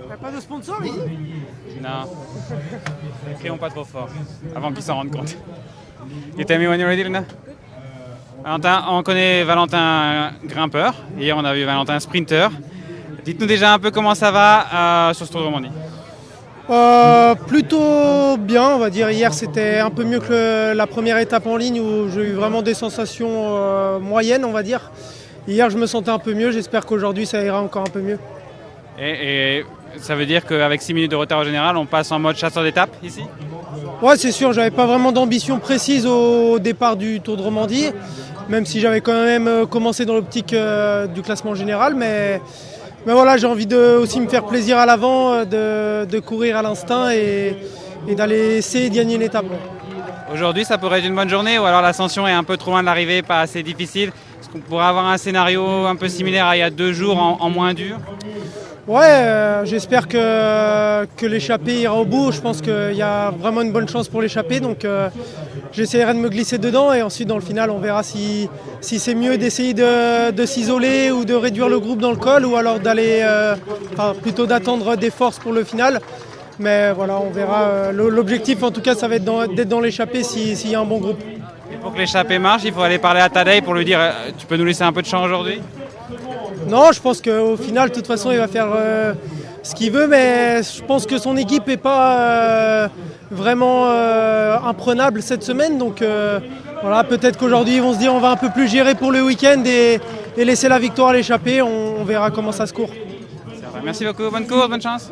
T'as pas de sponsor ici? Non. Ne crions pas trop fort, avant qu'ils s'en rendent compte. You tell me when you're ready, Luna. Valentin, on connaît Valentin grimpeur. Hier, on a vu Valentin sprinter. Dites-nous déjà un peu comment ça va sur ce Tour de Romandie. Plutôt bien, on va dire. Hier, c'était un peu mieux que la première étape en ligne où j'ai eu vraiment des sensations moyennes, on va dire. Hier, je me sentais un peu mieux. J'espère qu'aujourd'hui, ça ira encore un peu mieux. Et ça veut dire qu'avec 6 minutes de retard au général, on passe en mode chasseur d'étape ici? Ouais, c'est sûr. J'avais pas vraiment d'ambition précise au départ du Tour de Romandie, même si j'avais quand même commencé dans l'optique du classement général. Mais voilà, j'ai envie de aussi me faire plaisir à l'avant, de courir à l'instinct et d'aller essayer de gagner une étape. Aujourd'hui, ça pourrait être une bonne journée ou alors l'ascension est un peu trop loin de l'arrivée, pas assez difficile? Est-ce qu'on pourrait avoir un scénario un peu similaire à il y a 2 jours en moins dur? Ouais, j'espère que l'échappée ira au bout. Je pense qu'il y a vraiment une bonne chance pour l'échappée. Donc j'essaierai de me glisser dedans et ensuite dans le final on verra si c'est mieux d'essayer de s'isoler ou de réduire le groupe dans le col ou alors plutôt d'attendre des forces pour le final. Mais voilà, on verra. L'objectif en tout cas ça va être d'être dans l'échappée s'il y a un bon groupe. Et pour que l'échappée marche, il faut aller parler à Tadej pour lui dire tu peux nous laisser un peu de champ aujourd'hui? Non, je pense qu'au final, de toute façon, il va faire ce qu'il veut, mais je pense que son équipe n'est pas vraiment imprenable cette semaine. Donc voilà, peut-être qu'aujourd'hui, ils vont se dire on va un peu plus gérer pour le week-end et laisser la victoire à l'échappée. On verra comment ça se court. Merci beaucoup, bonne course, bonne chance.